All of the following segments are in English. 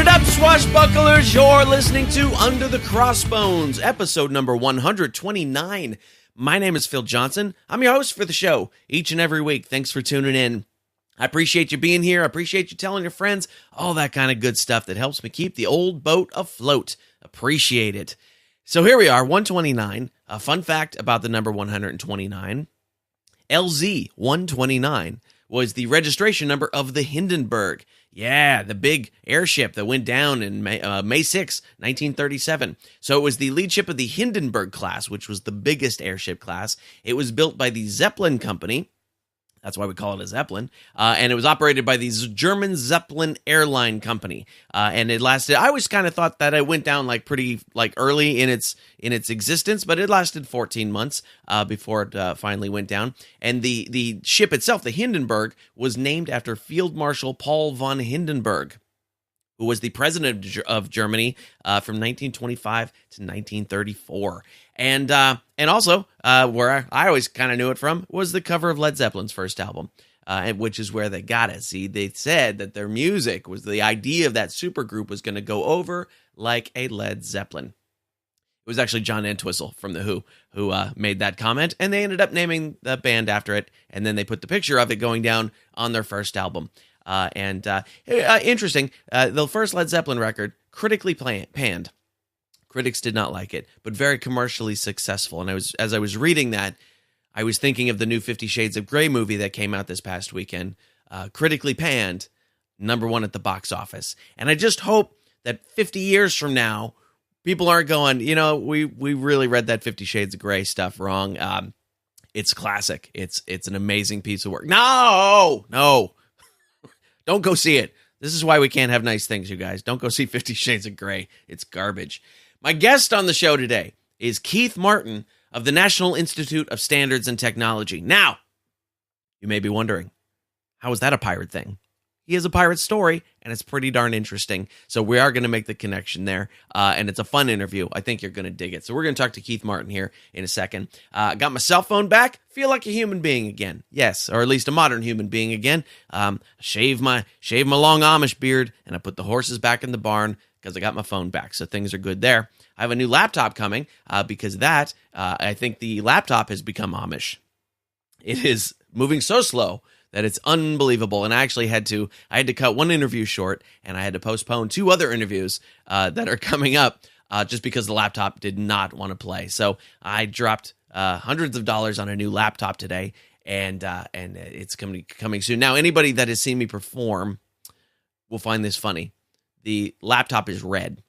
it up, swashbucklers! You're listening to Under the Crossbones, episode number 129. My name is Phil Johnson. I'm your host for the show each and every week. Thanks for tuning in. I appreciate you being here. I appreciate you telling your friends, all that kind of good stuff that helps me keep the old boat afloat. Appreciate it. So here we are, 129. A fun fact about the number 129. LZ 129 was the registration number of the Hindenburg. Yeah, the big airship that went down in May 6, 1937. So it was the lead ship of the Hindenburg class, which was the biggest airship class. It was built by the Zeppelin Company. That's why we call it a Zeppelin. And it was operated by the German Zeppelin Airline Company. And it lasted, I always kind of thought that it went down pretty early in its existence, but it lasted 14 months before it finally went down. And the ship itself, the Hindenburg, was named after Field Marshal Paul von Hindenburg, who was the president of Germany from 1925 to 1934. And also, where I always kind of knew it from, was the cover of Led Zeppelin's first album, which is where they got it. See, they said that their music was the idea of that supergroup was going to go over like a Led Zeppelin. It was actually John Entwistle from The Who made that comment, and they ended up naming the band after it, and then they put the picture of it going down on their first album. Interesting, the first Led Zeppelin record, critically panned. Critics did not like it, but very commercially successful. And as I was reading that, I was thinking of the new 50 Shades of Grey movie that came out this past weekend. Critically panned, number one at the box office. And I just hope that 50 years from now, people aren't going, we really read that 50 Shades of Grey stuff wrong. It's classic. It's an amazing piece of work. No. Don't go see it. This is why we can't have nice things, you guys. Don't go see 50 Shades of Grey. It's garbage. My guest on the show today is Keith Martin of the National Institute of Standards and Technology. Now, you may be wondering, how is that a pirate thing? He has a pirate story, and it's pretty darn interesting. So we are going to make the connection there, and it's a fun interview. I think you're going to dig it. So we're going to talk to Keith Martin here in a second. Got my cell phone back. Feel like a human being again. Yes, or at least a modern human being again. Shave my long Amish beard, and I put the horses back in the barn because I got my phone back. So things are good there. I have a new laptop coming because I think the laptop has become Amish. It is moving so slow that it's unbelievable. And I actually had to cut one interview short, and I had to postpone two other interviews that are coming up just because the laptop did not want to play. So I dropped hundreds of dollars on a new laptop today, and it's coming soon. Now, anybody that has seen me perform will find this funny. The laptop is red.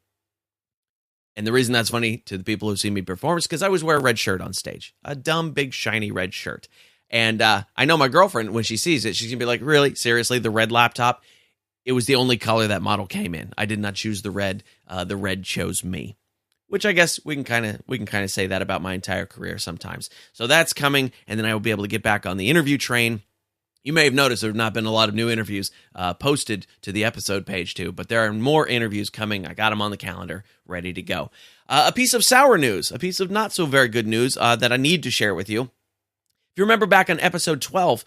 And the reason that's funny to the people who see me perform is because I always wear a red shirt on stage. A dumb, big, shiny red shirt. And I know my girlfriend, when she sees it, she's going to be like, really? Seriously? The red laptop? It was the only color that model came in. I did not choose the red. The red chose me. Which I guess we can kind of say that about my entire career sometimes. So that's coming, and then I will be able to get back on the interview train. You may have noticed there have not been a lot of new interviews posted to the episode page too, but there are more interviews coming. I got them on the calendar, ready to go. A piece of sour news, a piece of not so very good news that I need to share with you. If you remember back on episode 12,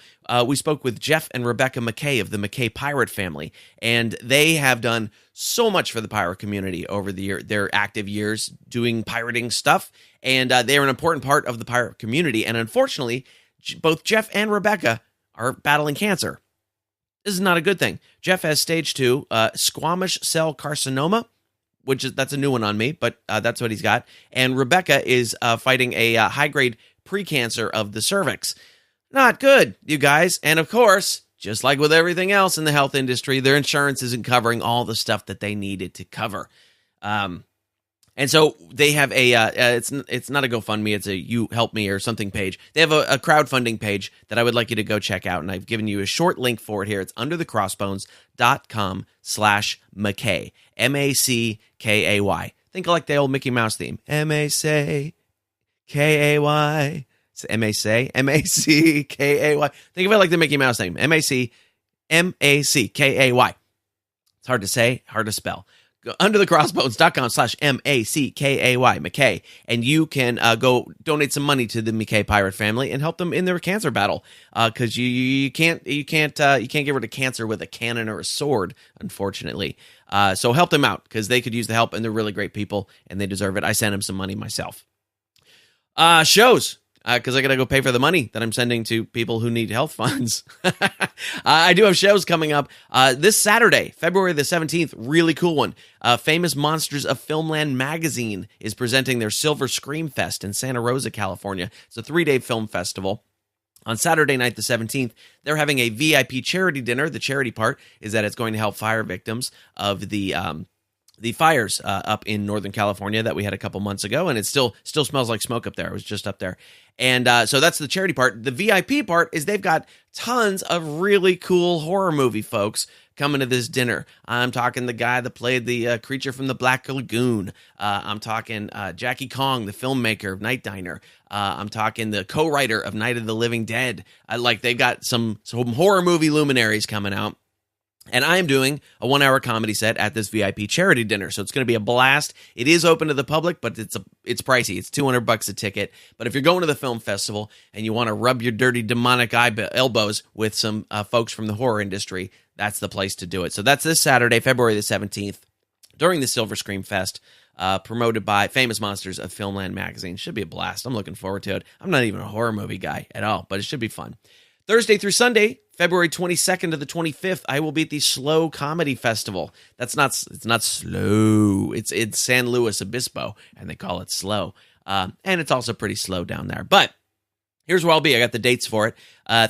we spoke with Jeff and Rebecca McKay of the McKay Pirate family, and they have done so much for the pirate community over their active years doing pirating stuff, and they are an important part of the pirate community, and unfortunately, both Jeff and Rebecca are battling cancer. This is not a good thing. Jeff has stage 2 squamous cell carcinoma, that's a new one on me, but that's what he's got. And Rebecca is fighting a high-grade precancer of the cervix. Not good, you guys. And of course, just like with everything else in the health industry, their insurance isn't covering all the stuff that they needed to cover. And so they have it's not a GoFundMe, it's a You Help Me or something page. They have a crowdfunding page that I would like you to go check out, and I've given you a short link for it here. It's underthecrossbones.com/McKay, MACKAY. Think like the old Mickey Mouse theme. MACKAY. It's MACKAY. Think of it like the Mickey Mouse name. MACKAY. It's hard to say, hard to spell. Go underthecrossbones.com/MACKAY, McKay, and you can go donate some money to the McKay Pirate family and help them in their cancer battle. Because you can't get rid of cancer with a cannon or a sword, unfortunately. So help them out because they could use the help, and they're really great people, and they deserve it. I sent them some money myself. Shows. Because I got to go pay for the money that I'm sending to people who need health funds. I do have shows coming up this Saturday, February the 17th. Really cool one. Famous Monsters of Filmland magazine is presenting their Silver Scream Fest in Santa Rosa, California. It's a 3-day film festival. On Saturday night, the 17th, they're having a VIP charity dinner. The charity part is that it's going to help fire victims of the fires up in Northern California that we had a couple months ago, and it still smells like smoke up there. I was just up there. And so that's the charity part. The VIP part is they've got tons of really cool horror movie folks coming to this dinner. I'm talking the guy that played the creature from the Black Lagoon. I'm talking Jackie Kong, the filmmaker of Night Diner. I'm talking the co-writer of Night of the Living Dead. They've got some horror movie luminaries coming out. And I am doing a 1-hour comedy set at this VIP charity dinner, so it's going to be a blast. It is open to the public, but it's pricey. It's $200 a ticket. But if you're going to the film festival and you want to rub your dirty demonic elbows with some folks from the horror industry, that's the place to do it. So that's this Saturday, February the 17th, during the Silver Scream Fest, promoted by Famous Monsters of Filmland magazine. Should be a blast. I'm looking forward to it. I'm not even a horror movie guy at all, but it should be fun. Thursday through Sunday, February 22nd to the 25th, I will be at the Slow Comedy Festival. It's not slow. It's San Luis Obispo, and they call it slow. And it's also pretty slow down there. But here's where I'll be. I got the dates for it.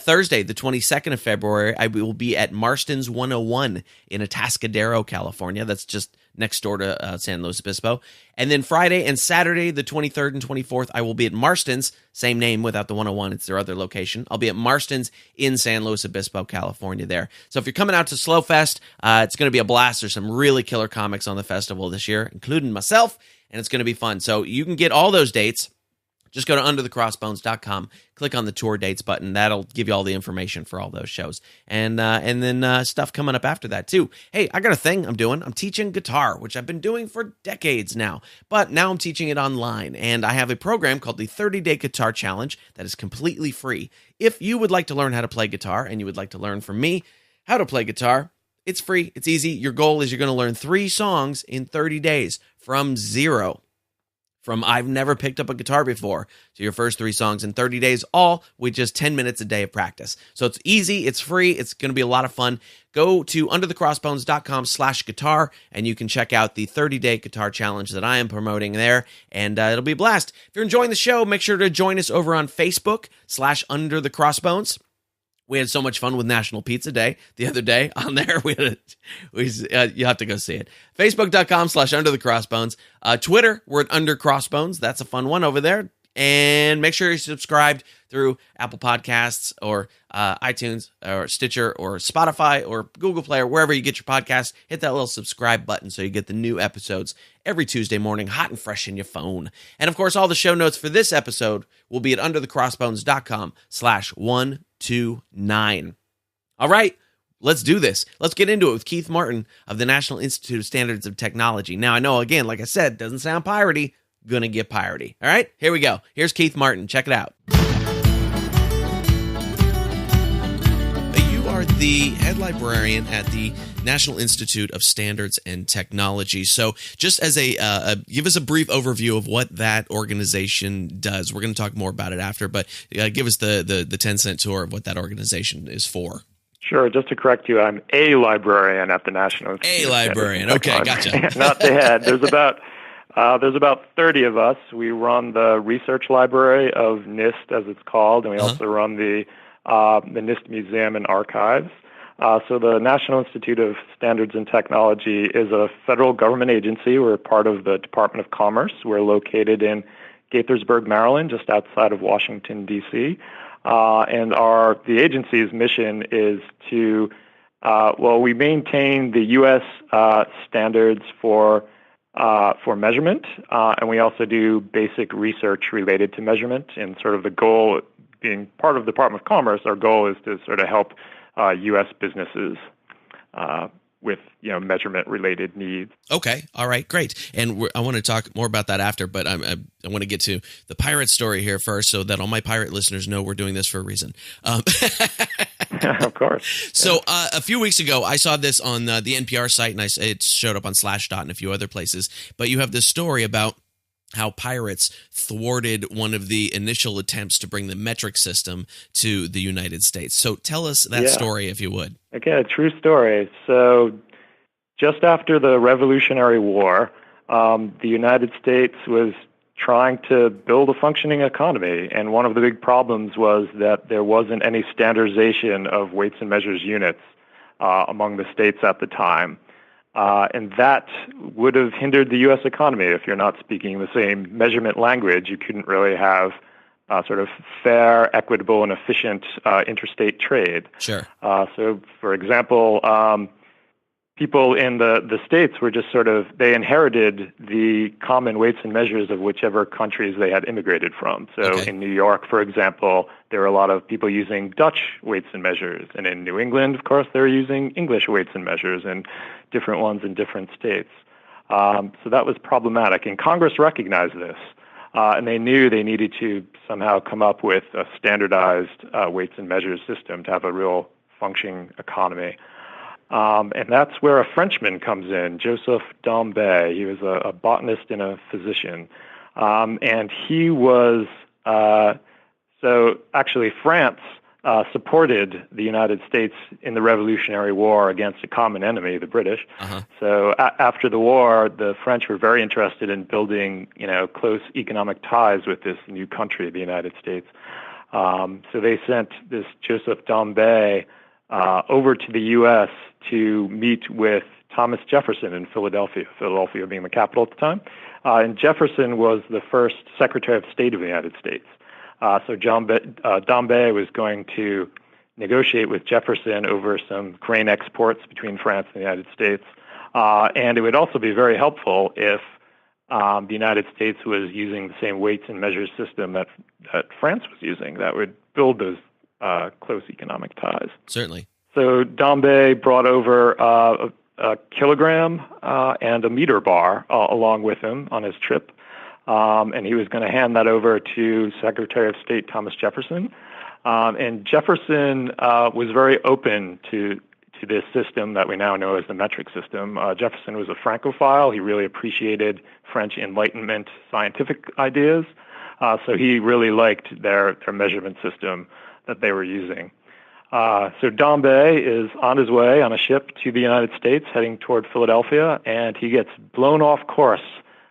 Thursday, the 22nd of February, I will be at Marston's 101 in Atascadero, California. That's just next door to San Luis Obispo. And then Friday and Saturday, the 23rd and 24th, I will be at Marston's, same name without the 101. It's their other location. I'll be at Marston's in San Luis Obispo, California there. So if you're coming out to Slow Fest, it's going to be a blast. There's some really killer comics on the festival this year, including myself, and it's going to be fun. So you can get all those dates. Just go to underthecrossbones.com, click on the tour dates button. That'll give you all the information for all those shows. And then stuff coming up after that, too. Hey, I got a thing I'm doing. I'm teaching guitar, which I've been doing for decades now. But now I'm teaching it online. And I have a program called the 30-Day Guitar Challenge that is completely free. If you would like to learn how to play guitar and you would like to learn from me how to play guitar, it's free. It's easy. Your goal is you're going to learn 3 songs in 30 days from zero. From I've never picked up a guitar before to your first 3 songs in 30 days, all with just 10 minutes a day of practice. So it's easy, it's free, it's going to be a lot of fun. Go to underthecrossbones.com/guitar and you can check out the 30-day guitar challenge that I am promoting there, and it'll be a blast. If you're enjoying the show, make sure to join us over on Facebook/underthecrossbones. We had so much fun with National Pizza Day the other day on there. You have to go see it. Facebook.com/underthecrossbones. Twitter, we're at undercrossbones. That's a fun one over there. And make sure you're subscribed through Apple Podcasts or iTunes or Stitcher or Spotify or Google Play or wherever you get your podcasts. Hit that little subscribe button so you get the new episodes every Tuesday morning, hot and fresh in your phone. And, of course, all the show notes for this episode will be at underthecrossbones.com/129. All right, let's do this. Let's get into it with Keith Martin of the National Institute of Standards of Technology. Now, I know, again, like I said, doesn't sound piratey. Gonna get piratey. All right, here we go. Here's Keith Martin. Check it out. You are the head librarian at the National Institute of Standards and Technology. So just as give us a brief overview of what that organization does. We're going to talk more about it after, but give us the 10-cent tour of what that organization is for. Sure. Just to correct you, I'm a librarian at the National Institute. A librarian. Okay, gotcha. Not the head. There's about 30 of us. We run the research library of NIST, as it's called, and we also run the NIST Museum and Archives. So the National Institute of Standards and Technology is a federal government agency. We're part of the Department of Commerce. We're located in Gaithersburg, Maryland, just outside of Washington, D.C. And the agency's mission is to, we maintain the U.S. standards for measurement, and we also do basic research related to measurement. And sort of the goal, being part of the Department of Commerce, our goal is to sort of help U.S. businesses with measurement-related needs. Okay, all right, great. And I want to talk more about that after, but I want to get to the pirate story here first, so that all my pirate listeners know we're doing this for a reason. Of course. So a few weeks ago, I saw this on the NPR site, and it showed up on Slashdot and a few other places. But you have this story about how pirates thwarted one of the initial attempts to bring the metric system to the United States. So tell us that story, if you would. Okay, a true story. So just after the Revolutionary War, the United States was trying to build a functioning economy, and one of the big problems was that there wasn't any standardization of weights and measures units among the states at the time. And that would have hindered the U.S. economy. If you're not speaking the same measurement language, you couldn't really have sort of fair, equitable, and efficient interstate trade. Sure. So, for example, people in the states were just they inherited the common weights and measures of whichever countries they had immigrated from. So in New York, for example, there were a lot of people using Dutch weights and measures. And in New England, of course, they were using English weights and measures and different ones in different states. So that was problematic. And Congress recognized this. And they knew they needed to somehow come up with a standardized weights and measures system to have a real functioning economy. And that's where a Frenchman comes in, Joseph Dombey. He was a botanist and a physician. And he was, so actually France supported the United States in the Revolutionary War against a common enemy, the British. So after the war, the French were very interested in building, close economic ties with this new country, the United States. So they sent this Joseph Dombey over to the U.S. to meet with Thomas Jefferson in Philadelphia being the capital at the time. And Jefferson was the first Secretary of State of the United States. So Dombey was going to negotiate with Jefferson over some grain exports between France and the United States. And it would also be very helpful if the United States was using the same weights and measures system that France was using. That would build those close economic ties. Certainly. So Dombey brought over a kilogram and a meter bar along with him on his trip, and he was going to hand that over to Secretary of State Thomas Jefferson. And Jefferson was very open to this system that we now know as the metric system. Jefferson was a Francophile. He really appreciated French Enlightenment scientific ideas, so he really liked their measurement system that they were using. So Dombey is on his way on a ship to the United States heading toward Philadelphia, and he gets blown off course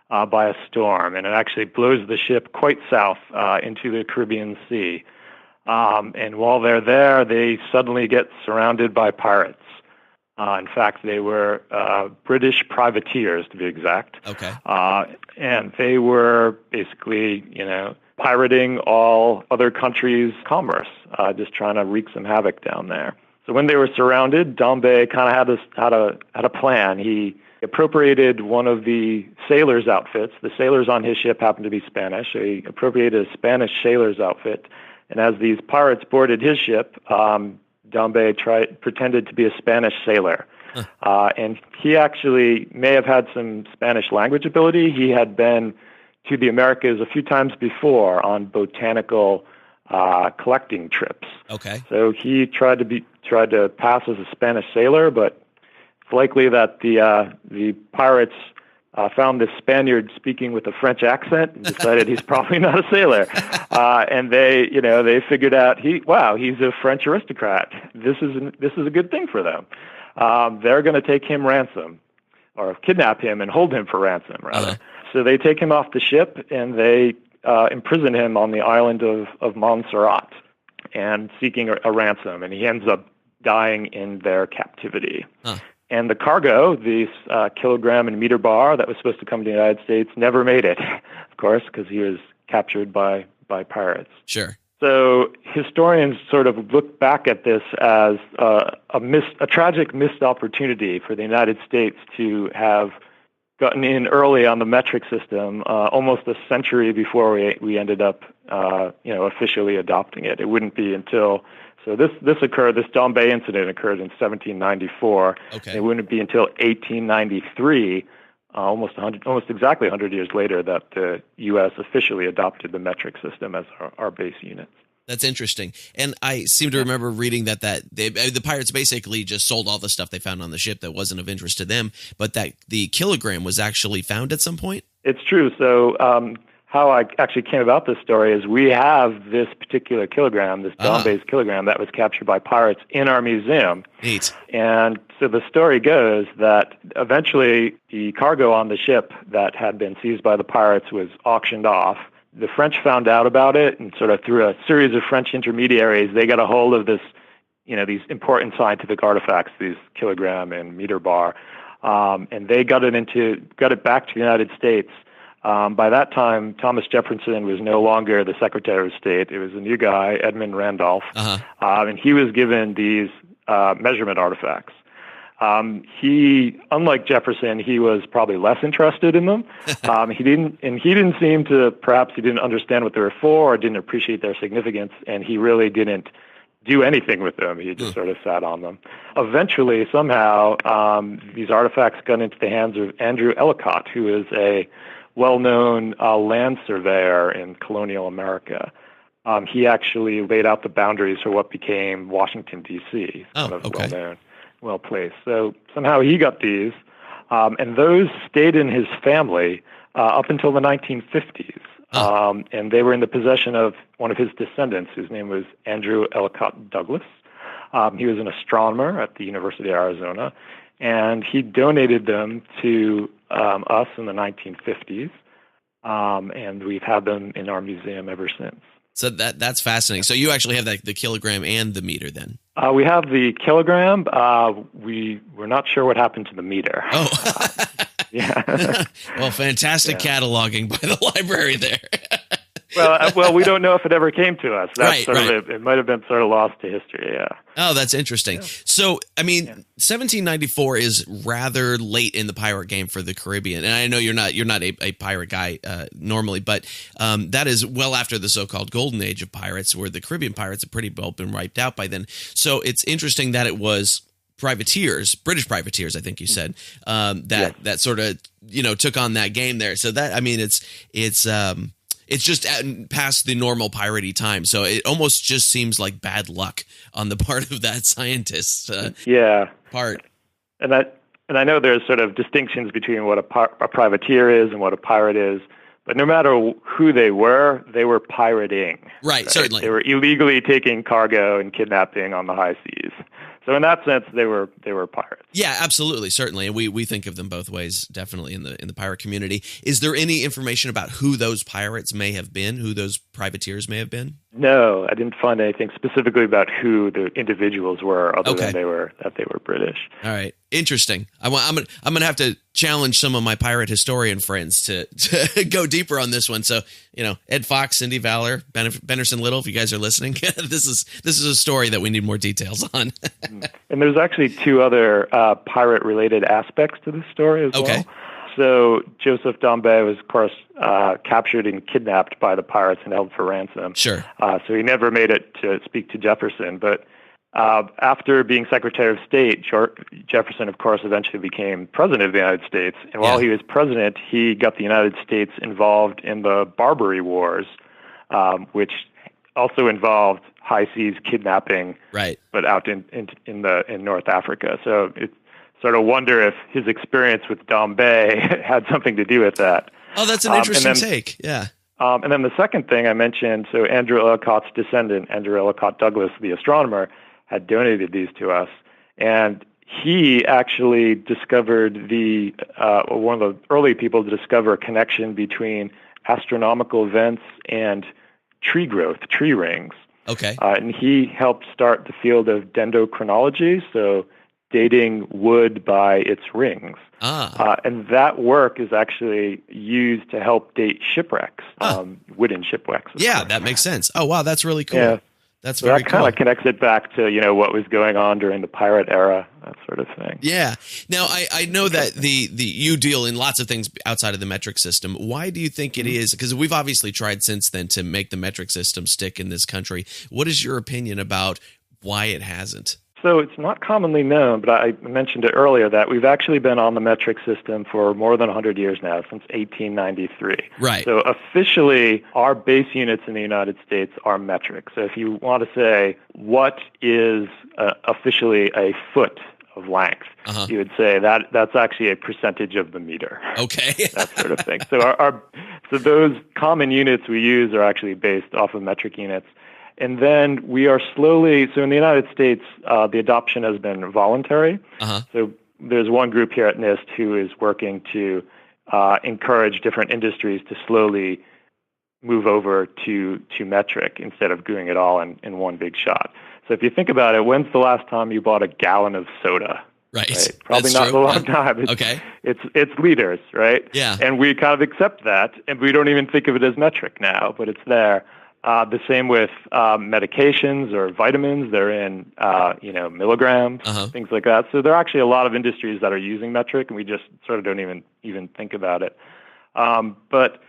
by a storm, and it actually blows the ship quite south into the Caribbean Sea. And while they're there, they suddenly get surrounded by pirates. In fact, they were British privateers, to be exact. Okay. And they were basically, pirating all other countries' commerce, just trying to wreak some havoc down there. So when they were surrounded, Dombey kind of had a plan. He appropriated one of the sailors' outfits. The sailors on his ship happened to be Spanish, so he appropriated a Spanish sailor's outfit. And as these pirates boarded his ship, Dombey pretended to be a Spanish sailor. And he actually may have had some Spanish language ability. He had been to the Americas a few times before on botanical collecting trips. Okay. So he tried to pass as a Spanish sailor, but it's likely that the pirates found this Spaniard speaking with a French accent and decided he's probably not a sailor. And they figured out he's a French aristocrat. This is a good thing for them. They're going to take him ransom, or kidnap him and hold him for ransom, rather. So they take him off the ship and they imprison him on the island of Montserrat and seeking a ransom. And he ends up dying in their captivity. And the cargo, this kilogram and meter bar that was supposed to come to the United States, never made it, of course, because he was captured by pirates. Sure. So historians sort of look back at this as a tragic missed opportunity for the United States to have gotten in early on the metric system, almost a century before we ended up, officially adopting it. It wouldn't be until this Dombey incident occurred in 1794. Okay. It wouldn't be until 1893, almost exactly 100 years later, that the U.S. officially adopted the metric system as our base unit. That's interesting. And I seem to remember reading that the pirates basically just sold all the stuff they found on the ship that wasn't of interest to them, but that the kilogram was actually found at some point? It's true. So how I actually came about this story is we have this particular kilogram, this Dombay's kilogram, that was captured by pirates in our museum. Neat. And so the story goes that eventually the cargo on the ship that had been seized by the pirates was auctioned off. The French found out about it, and sort of through a series of French intermediaries, they got a hold of this, these important scientific artifacts, these kilogram and meter bar, and they got it back to the United States. By that time, Thomas Jefferson was no longer the Secretary of State. It was a new guy, Edmund Randolph, and he was given these measurement artifacts. Unlike Jefferson, he was probably less interested in them. He didn't seem to, perhaps he didn't understand what they were for or didn't appreciate their significance, and he really didn't do anything with them. He just sort of sat on them. Eventually, somehow, these artifacts got into the hands of Andrew Ellicott, who is a well-known land surveyor in colonial America. He actually laid out the boundaries for what became Washington, D.C., well-known, well-placed. So somehow he got these, and those stayed in his family up until the 1950s. And they were in the possession of one of his descendants, whose name was Andrew Ellicott Douglas. He was an astronomer at the University of Arizona, and he donated them to us in the 1950s, and we've had them in our museum ever since. So that's fascinating. So you actually have the kilogram and the meter then? We have the kilogram. We're not sure what happened to the meter. Oh, yeah. Well, fantastic cataloging by the library there. Well, we don't know if it ever came to us. That's right. It might have been sort of lost to history. Yeah. Oh, that's interesting. Yeah. So, 1794 is rather late in the pirate game for the Caribbean, and I know you're not a pirate guy normally, but that is well after the so-called golden age of pirates, where the Caribbean pirates have pretty well been wiped out by then. So it's interesting that it was privateers, British privateers, I think you said, that sort of took on that game there. So that it's just past the normal piratey time, so it almost just seems like bad luck on the part of that scientist. Part. And I know there's sort of distinctions between what a privateer is and what a pirate is, but no matter who they were pirating. Right, certainly. They were illegally taking cargo and kidnapping on the high seas. So in that sense, they were pirates. Yeah, absolutely, certainly, and we think of them both ways, definitely in the pirate community. Is there any information about who those pirates may have been, who those privateers may have been? No, I didn't find anything specifically about who the individuals were, other than they were British. All right, interesting. I'm gonna have to challenge some of my pirate historian friends to go deeper on this one. So Ed Fox, Cindy Valor, Benderson Little, if you guys are listening, this is a story that we need more details on. And there's actually two other pirate-related aspects to this story as well. So Joseph Dombey was, of course, captured and kidnapped by the pirates and held for ransom. Sure. So he never made it to speak to Jefferson. But after being Secretary of State, Jefferson, of course, eventually became President of the United States. And while he was president, he got the United States involved in the Barbary Wars, which also involved high seas kidnapping, but out in North Africa. So it's sort of wonder if his experience with Dombey had something to do with that. Oh, that's an interesting take. Yeah. And then the second thing I mentioned, so Andrew Ellicott's descendant, Andrew Ellicott Douglas, the astronomer, had donated these to us. And he actually discovered one of the early people to discover a connection between astronomical events and tree growth, tree rings. Okay. And he helped start the field of dendrochronology, so dating wood by its rings. And that work is actually used to help date shipwrecks, wooden shipwrecks. Yeah, that makes sense. Oh, wow, that's really cool. Yeah. That's very cool. That kind of connects it back to, what was going on during the pirate era, that sort of thing. Yeah. Now, I know that you deal in lots of things outside of the metric system. Why do you think it is? Because we've obviously tried since then to make the metric system stick in this country. What is your opinion about why it hasn't? So it's not commonly known, but I mentioned it earlier that we've actually been on the metric system for more than 100 years now, since 1893. Right. So officially, our base units in the United States are metric. So if you want to say what is officially a foot of length, you would say that's actually a percentage of the meter. Okay. That sort of thing. So so those common units we use are actually based off of metric units. And then we are slowly, so in the United States, the adoption has been voluntary. So there's one group here at NIST who is working to encourage different industries to slowly move over to metric instead of doing it all in one big shot. So if you think about it, when's the last time you bought a gallon of soda? Right. Probably That's not true. in a long time. It's liters, right? Yeah. And we kind of accept that, and we don't even think of it as metric now, but it's there. The same with medications or vitamins. They're in milligrams, things like that. So there are actually a lot of industries that are using metric, and we just sort of don't even think about it. But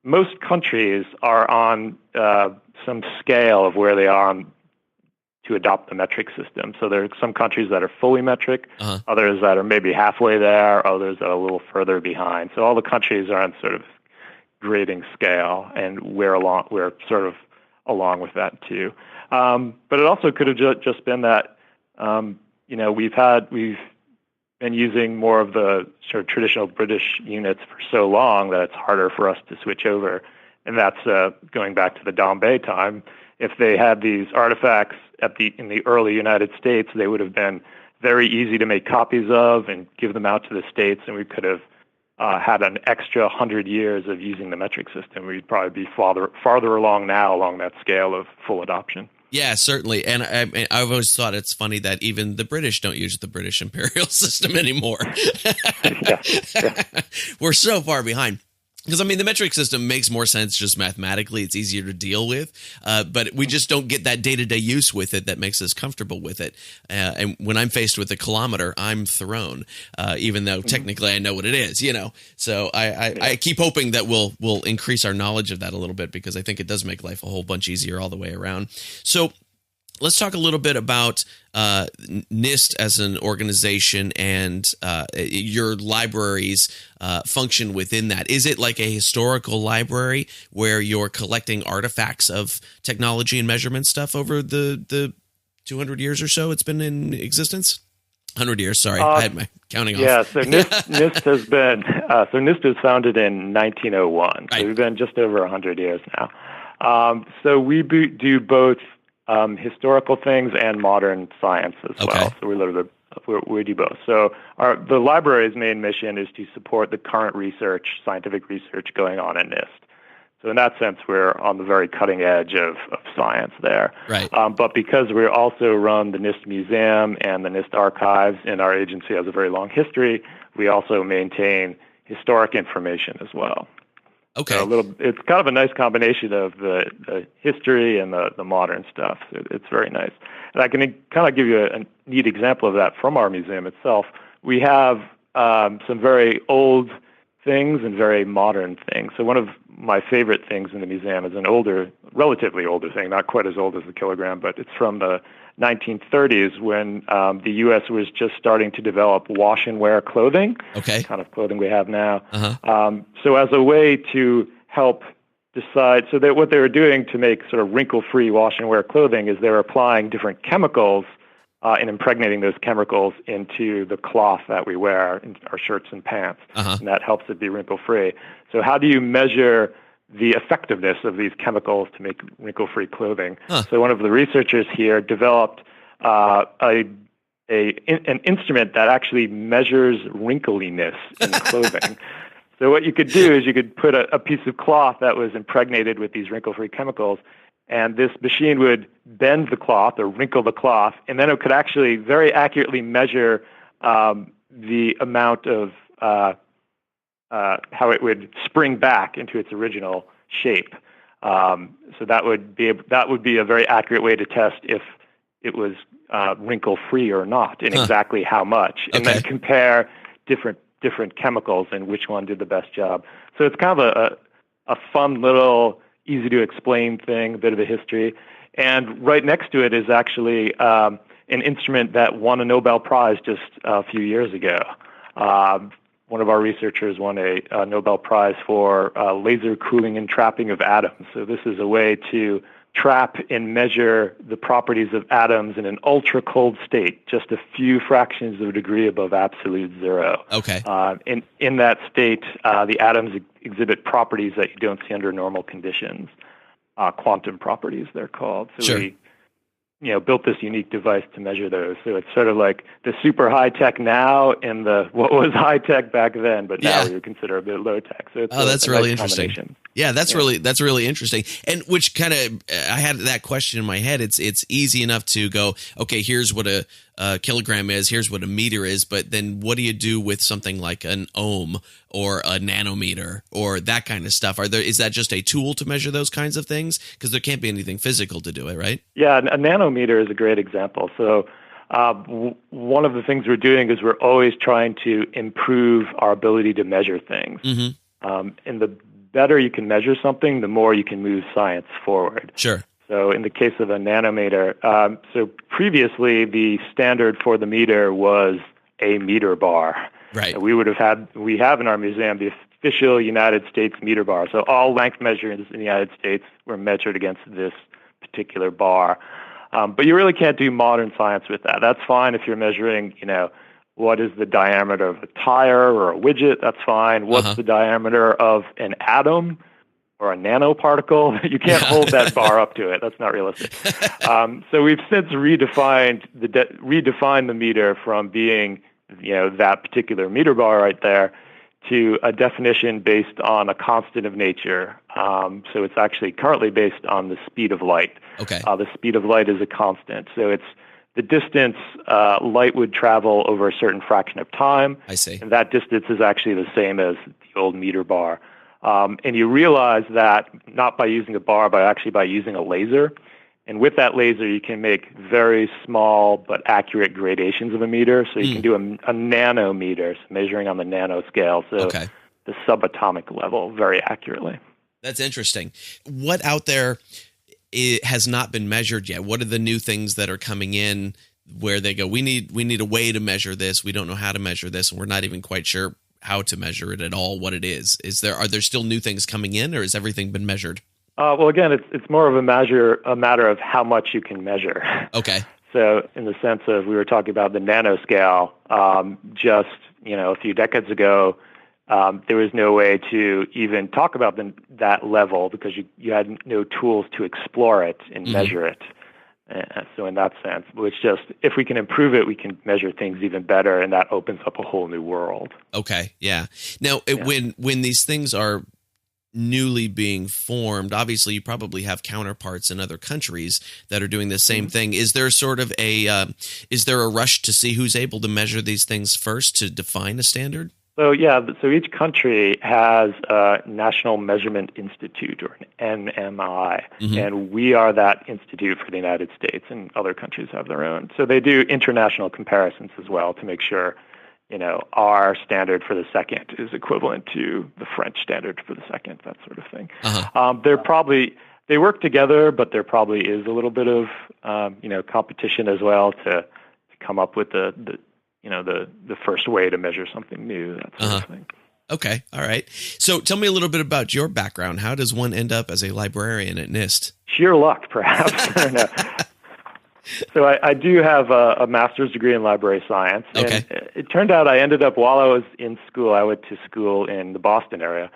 most countries are on some scale of where they are to adopt the metric system. So there are some countries that are fully metric, others that are maybe halfway there, others that are a little further behind. So all the countries are on sort of grading scale, and we're sort of along with that too. But it also could have just been that we've been using more of the sort of traditional British units for so long that it's harder for us to switch over, and that's going back to the Bombay time. If they had these artifacts in the early United States, they would have been very easy to make copies of and give them out to the States, and we could have had an extra 100 years of using the metric system. We'd probably be farther along now along that scale of full adoption. Yeah, certainly. And I've always thought it's funny that even the British don't use the British imperial system anymore. Yeah. We're so far behind. Because, the metric system makes more sense just mathematically. It's easier to deal with, but we just don't get that day-to-day use with it that makes us comfortable with it. And when I'm faced with a kilometer, I'm thrown, even though technically I know what it is, So I keep hoping that we'll increase our knowledge of that a little bit, because I think it does make life a whole bunch easier all the way around. So let's talk a little bit about NIST as an organization and your library's function within that. Is it like a historical library where you're collecting artifacts of technology and measurement stuff over the 200 years or so it's been in existence? 100 years, sorry. I had my counting off. Yeah, so NIST has been, NIST was founded in 1901. So we've been just over 100 years now. So we do both historical things and modern science as well. So we do both. So the library's main mission is to support the current scientific research going on in NIST. So in that sense, we're on the very cutting edge of science there. Right. But because we also run the NIST Museum and the NIST Archives, and our agency has a very long history, we also maintain historic information as well. Okay. So it's kind of a nice combination of the history and the modern stuff. It's very nice. And I can kind of give you a neat example of that from our museum itself. We have some very old things and very modern things. So one of my favorite things in the museum is an relatively older thing, not quite as old as the kilogram, but it's from the 1930s when the U.S. was just starting to develop wash and wear clothing, kind of clothing we have now. So as a way to help decide, so that what they were doing to make sort of wrinkle-free wash and wear clothing is they were applying different chemicals and impregnating those chemicals into the cloth that we wear in our shirts and pants, and that helps it be wrinkle-free. So how do you measure the effectiveness of these chemicals to make wrinkle-free clothing? So one of the researchers here developed an instrument that actually measures wrinkliness in clothing. So what you could do is you could put a piece of cloth that was impregnated with these wrinkle-free chemicals, and this machine would bend the cloth or wrinkle the cloth, and then it could actually very accurately measure the amount of how it would spring back into its original shape. So that would be a very accurate way to test if it was wrinkle-free or not, and exactly how much, and then compare different chemicals and which one did the best job. So it's kind of a fun little easy to explain thing, a bit of a history. And right next to it is actually an instrument that won a Nobel Prize just a few years ago. One of our researchers won a Nobel Prize for laser cooling and trapping of atoms. So this is a way to trap and measure the properties of atoms in an ultra cold state, just a few fractions of a degree above absolute zero. Okay. In that state, the atoms exhibit properties that you don't see under normal conditions. Quantum properties, they're called. So sure. we built this unique device to measure those. So it's sort of like the super high tech now and what was high tech back then, but now we would consider a bit low tech. So it's that's really nice interesting. Yeah, that's really interesting. And which kind of, I had that question in my head. It's easy enough to go, okay, here's what a kilogram is, here's what a meter is, but then what do you do with something like an ohm or a nanometer or that kind of stuff? Is that just a tool to measure those kinds of things? Because there can't be anything physical to do it, right? Yeah, a nanometer is a great example. So one of the things we're doing is we're always trying to improve our ability to measure things. Mm-hmm. And the better you can measure something, the more you can move science forward. Sure. So in the case of a nanometer, so previously the standard for the meter was a meter bar. Right. And we have in our museum the official United States meter bar. So all length measurements in the United States were measured against this particular bar. But you really can't do modern science with that. That's fine if you're measuring, what is the diameter of a tire or a widget? That's fine. What's the diameter of an atom or a nanoparticle? You can't hold that bar up to it. That's not realistic. So we've since redefined the meter from being, that particular meter bar right there to a definition based on a constant of nature. So it's actually currently based on the speed of light. Okay. The speed of light is a constant. So it's the distance light would travel over a certain fraction of time. I see. And that distance is actually the same as the old meter bar. And you realize that not by using a bar, but actually by using a laser. And with that laser, you can make very small but accurate gradations of a meter. So you can do a nanometer, so measuring on the nanoscale. So the subatomic level very accurately. That's interesting. What out there has not been measured yet? What are the new things that are coming in where they go, we need a way to measure this. We don't know how to measure this, and we're not even quite sure how to measure it at all, what it is. Are there still new things coming in, or has everything been measured? Well, again, it's more of a matter of how much you can measure. Okay. So in the sense of, we were talking about the nanoscale, just a few decades ago, there was no way to even talk about that level because you had no tools to explore it and measure it. So in that sense, if we can improve it, we can measure things even better, and that opens up a whole new world. Okay, yeah. Now, when these things are newly being formed, obviously you probably have counterparts in other countries that are doing the same thing. Is there sort of is there a rush to see who's able to measure these things first to define a standard? So each country has a National Measurement Institute, or an NMI, and we are that institute for the United States, and other countries have their own. So they do international comparisons as well to make sure our standard for the second is equivalent to the French standard for the second, that sort of thing. They work together, but there probably is a little bit of competition as well to come up with the first way to measure something new, that sort of thing. Okay, all right. So tell me a little bit about your background. How does one end up as a librarian at NIST? Sheer luck, perhaps. I don't know. So I do have a master's degree in library science. Okay. And it turned out I ended up, while I was in school, I went to school in the Boston area.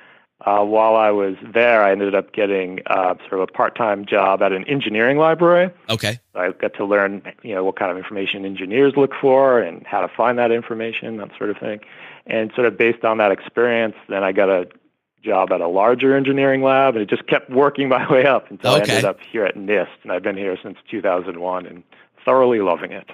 While I was there, I ended up getting sort of a part-time job at an engineering library. Okay. So I got to learn, what kind of information engineers look for and how to find that information, that sort of thing. And sort of based on that experience, then I got a job at a larger engineering lab, and it just kept working my way up until I ended up here at NIST, and I've been here since 2001 and thoroughly loving it.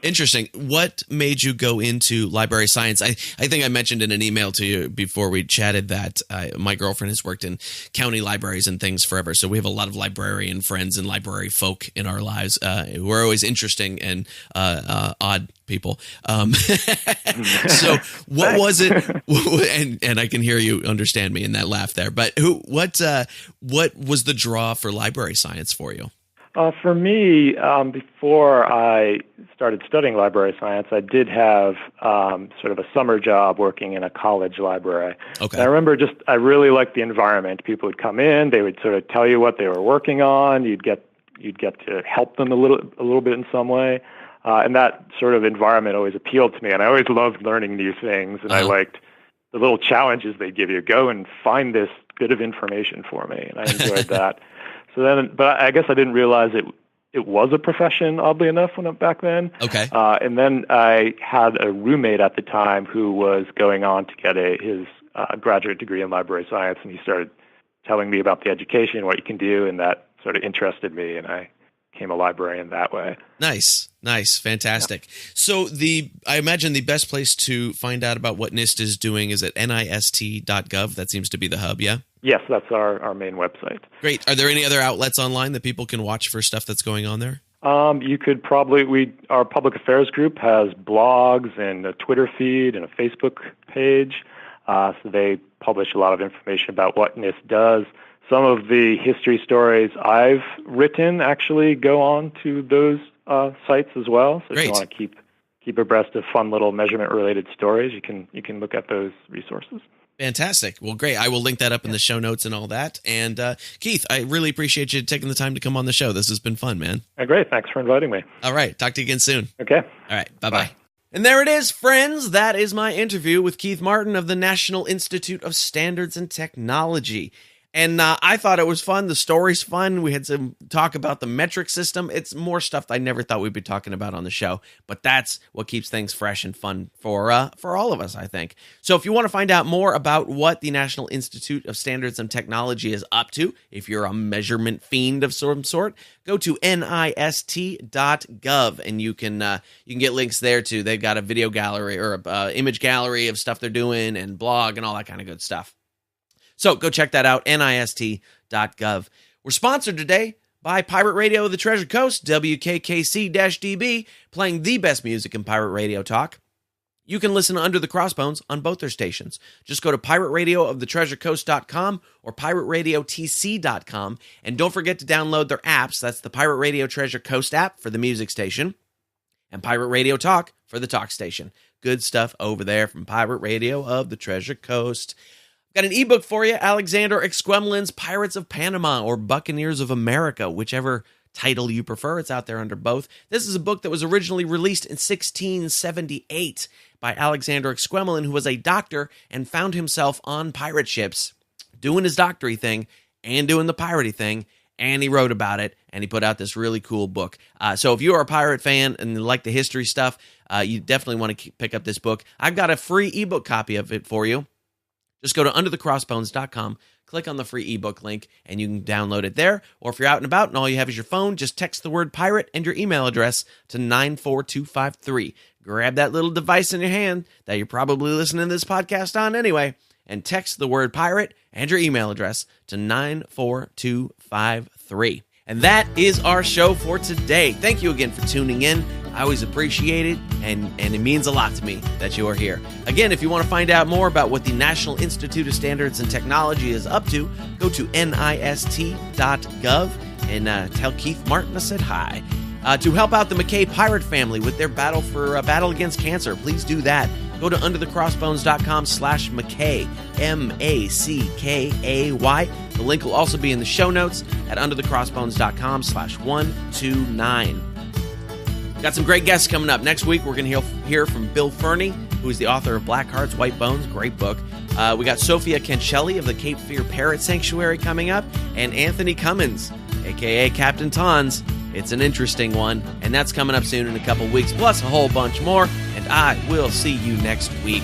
Interesting. What made you go into library science? I think I mentioned in an email to you before we chatted that my girlfriend has worked in county libraries and things forever, so we have a lot of librarian friends and library folk in our lives who are always interesting and odd people. So what was it? And I can hear you understand me in that laugh there. But what was the draw for library science for you? For me, before I started studying library science, I did have sort of a summer job working in a college library. Okay. And I remember I really liked the environment. People would come in, they would sort of tell you what they were working on. You'd get to help them a little bit in some way. And that sort of environment always appealed to me. And I always loved learning new things. And I liked the little challenges they give you. Go and find this bit of information for me. And I enjoyed that. But I guess I didn't realize it was a profession, oddly enough, back then. Okay. And then I had a roommate at the time who was going on to get his graduate degree in library science, and he started telling me about the education, what you can do, and that sort of interested me, and I became a librarian that way. Nice, fantastic. Yeah. So I imagine the best place to find out about what NIST is doing is at nist.gov. That seems to be the hub, yeah? Yes, that's our main website. Great. Are there any other outlets online that people can watch for stuff that's going on there? You could our public affairs group has blogs and a Twitter feed and a Facebook page. So they publish a lot of information about what NIST does. Some of the history stories I've written actually go on to those sites as well. So if you want to keep abreast of fun little measurement-related stories, you can look at those resources. Fantastic. Well, great. I will link that up in the show notes and all that. And Keith, I really appreciate you taking the time to come on the show. This has been fun, man. Great. Thanks for inviting me. All right. Talk to you again soon. Okay. All right. Bye-bye. And there it is, friends. That is my interview with Keith Martin of the National Institute of Standards and Technology. And I thought it was fun. The story's fun. We had some talk about the metric system. It's more stuff I never thought we'd be talking about on the show. But that's what keeps things fresh and fun for all of us, I think. So if you want to find out more about what the National Institute of Standards and Technology is up to, if you're a measurement fiend of some sort, go to nist.gov, and you can get links there too. They've got a video gallery or a image gallery of stuff they're doing and blog and all that kind of good stuff. So go check that out, nist.gov. We're sponsored today by Pirate Radio of the Treasure Coast, WKKC-DB, playing the best music in pirate radio talk. You can listen to Under the Crossbones on both their stations. Just go to pirateradioofthetreasurecoast.com or pirateradiotc.com, and don't forget to download their apps. That's the Pirate Radio Treasure Coast app for the music station and Pirate Radio Talk for the talk station. Good stuff over there from Pirate Radio of the Treasure Coast. Got an ebook for you, Alexander Exquemelin's Pirates of Panama or Buccaneers of America, whichever title you prefer. It's out there under both. This is a book that was originally released in 1678 by Alexander Exquemelin, who was a doctor and found himself on pirate ships doing his doctory thing and doing the piratey thing, and he wrote about it, and he put out this really cool book. So if you are a pirate fan and like the history stuff, you definitely want to pick up this book. I've got a free ebook copy of it for you. Just go to underthecrossbones.com, click on the free ebook link, and you can download it there. Or if you're out and about and all you have is your phone, just text the word pirate and your email address to 94253. Grab that little device in your hand that you're probably listening to this podcast on anyway, and text the word pirate and your email address to 94253. And that is our show for today. Thank you again for tuning in. I always appreciate it, and it means a lot to me that you are here. Again, if you want to find out more about what the National Institute of Standards and Technology is up to, go to nist.gov and tell Keith Martin I said hi. To help out the McKay pirate family with their battle against cancer, please do that. Go to underthecrossbones.com/McKay, MACKAY. The link will also be in the show notes at underthecrossbones.com/129. Got some great guests coming up. Next week, we're going to hear from Bill Fernie, who is the author of Black Hearts, White Bones. Great book. We got Sophia Cancelli of the Cape Fear Parrot Sanctuary coming up, and Anthony Cummins, a.k.a. Captain Tons. It's an interesting one, and that's coming up soon in a couple weeks, plus a whole bunch more, and I will see you next week.